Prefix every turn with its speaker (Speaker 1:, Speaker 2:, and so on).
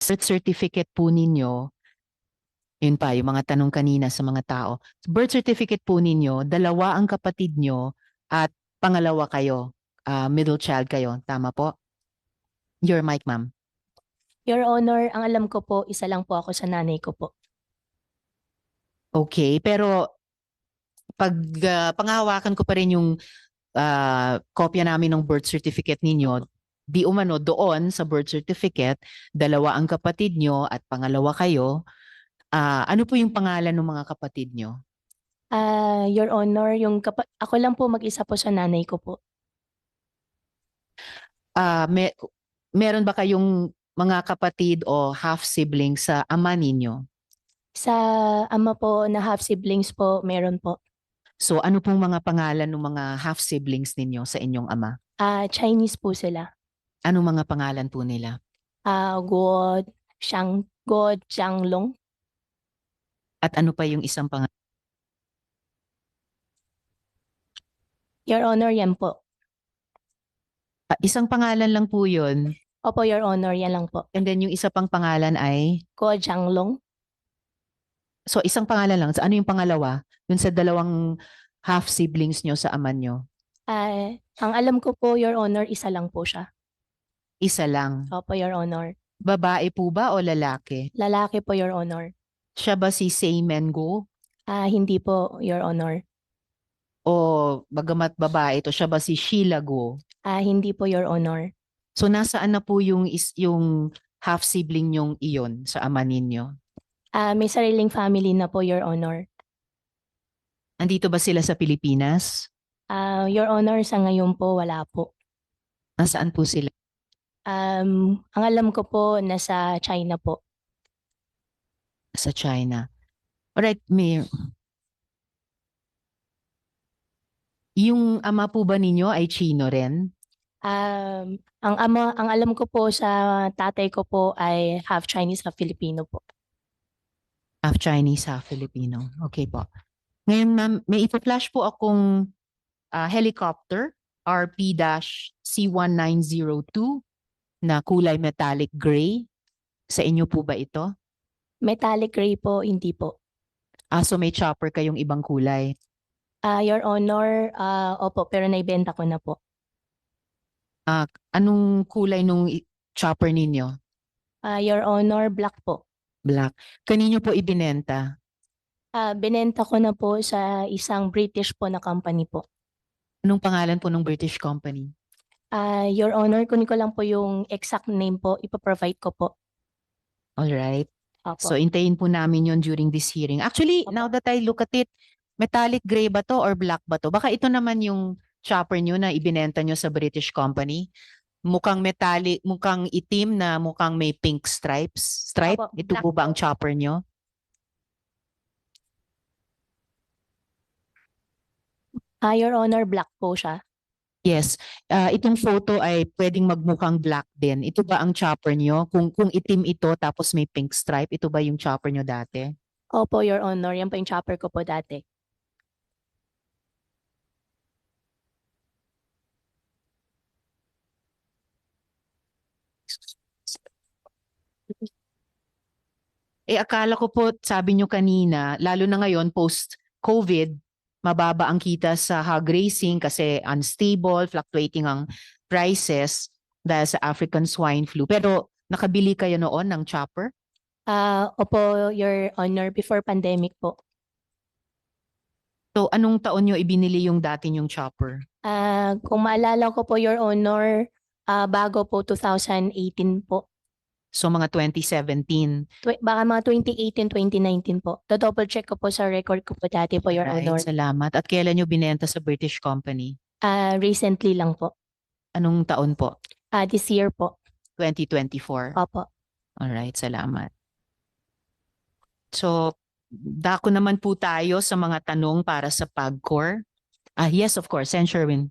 Speaker 1: birth certificate po ninyo, yun pa, yung mga tanong kanina sa mga tao. Birth certificate po ninyo, dalawa ang kapatid nyo at pangalawa kayo. Middle child kayo. Tama po? Your mic, ma'am.
Speaker 2: Your Honor, ang alam ko po, isa lang po ako sa nanay ko po.
Speaker 1: Okay, pero pag panghahawakan ko pa rin yung kopya namin ng birth certificate ninyo, di umano doon sa birth certificate, dalawa ang kapatid nyo at pangalawa kayo. Ano po yung pangalan ng mga kapatid nyo?
Speaker 2: Your Honor, ako lang po mag-isa po sa nanay ko po.
Speaker 1: Meron ba kayong mga kapatid o half-siblings sa ama ninyo?
Speaker 2: Sa ama po na half-siblings po, meron po.
Speaker 1: So ano pong mga pangalan ng mga half-siblings ninyo sa inyong ama?
Speaker 2: Chinese po sila.
Speaker 1: Anong mga pangalan po nila?
Speaker 2: Guo Jianglong.
Speaker 1: At ano pa yung isang pangalan?
Speaker 2: Your Honor, yan po.
Speaker 1: Isang pangalan lang po yun.
Speaker 2: Opo, Your Honor, yan lang po.
Speaker 1: And then yung isa pang pangalan ay?
Speaker 2: Guo Jianglong.
Speaker 1: So isang pangalan lang. So ano yung pangalawa? Yun sa dalawang half-siblings nyo sa ama nyo?
Speaker 2: Ang alam ko po, Your Honor, isa lang po siya.
Speaker 1: Isa lang.
Speaker 2: Opo, Your Honor.
Speaker 1: Babae po ba o lalaki?
Speaker 2: Lalaki po, Your Honor.
Speaker 1: Siya ba si Seymen Go?
Speaker 2: Hindi po, Your Honor.
Speaker 1: O bagamat babae ito, siya ba si Sheila Go?
Speaker 2: Hindi po, Your Honor.
Speaker 1: So nasaan na po yung half-sibling yung iyon sa ama ninyo?
Speaker 2: May sariling family na po, Your Honor.
Speaker 1: Andito ba sila sa Pilipinas?
Speaker 2: Your Honor, sa ngayon po, wala po.
Speaker 1: Nasaan po sila?
Speaker 2: Ang alam ko po, nasa China po.
Speaker 1: Sa China. Alright, Mayor. Yung ama po ba ninyo ay Chino rin?
Speaker 2: Ang alam ko po sa tatay ko po ay half Chinese, half Filipino po.
Speaker 1: Half Chinese, half Filipino. Okay po. Ngayon ma'am, may ipa-flash po akong helicopter RP-C1902 na kulay metallic gray. Sa inyo po ba ito?
Speaker 2: Metallic gray po, hindi po.
Speaker 1: So may chopper kayong ibang kulay?
Speaker 2: Your Honor, opo, pero naibenta ko na po.
Speaker 1: Anong kulay nung chopper ninyo?
Speaker 2: Your Honor, black po.
Speaker 1: Black. Kanino po ibinenta?
Speaker 2: Binenta ko na po sa isang British po na company po.
Speaker 1: Anong pangalan po ng British company?
Speaker 2: Your Honor, kunin ko lang po yung exact name po, ipaprovide ko po.
Speaker 1: Alright.
Speaker 2: Opo.
Speaker 1: So intayin po namin yon during this hearing. Actually,
Speaker 2: Opo.
Speaker 1: now that I look at it, metallic gray ba to or black ba to? Baka ito naman yung chopper nyo na ibinenta nyo sa British company. Mukhang metallic, mukhang itim na mukhang may pink stripes. Stripe?
Speaker 2: Opo,
Speaker 1: Ito
Speaker 2: black
Speaker 1: po ba ang
Speaker 2: po.
Speaker 1: chopper nyo?
Speaker 2: Your Honor, black po siya.
Speaker 1: Yes. Itong photo ay pwedeng magmukhang black din. Ito ba ang chopper nyo? Kung itim ito tapos may pink stripe, ito ba yung chopper nyo dati?
Speaker 2: Opo, Your Honor, yan po yung chopper ko po dati.
Speaker 1: Akala ko po, sabi nyo kanina, lalo na ngayon, post-COVID, mababa ang kita sa hog racing kasi unstable, fluctuating ang prices dahil sa African swine flu. Pero nakabili kayo noon ng chopper?
Speaker 2: Opo, Your Honor, before pandemic po.
Speaker 1: So anong taon nyo ibinili yung dati nyong chopper?
Speaker 2: Kung maalala ko po, Your Honor, bago po 2018 po.
Speaker 1: So mga 2017.
Speaker 2: Baka mga 2018, 2019 po. Double check ko po sa record ko po dati po, Your
Speaker 1: Alright,
Speaker 2: Honor.
Speaker 1: salamat. At kailan nyo binenta sa British company?
Speaker 2: Recently lang po.
Speaker 1: Anong taon po?
Speaker 2: This year po.
Speaker 1: 2024.
Speaker 2: Opo.
Speaker 1: Alright, salamat. So, dako naman po tayo sa mga tanong para sa PAGCOR. Yes, of course, Sen. Sherwin.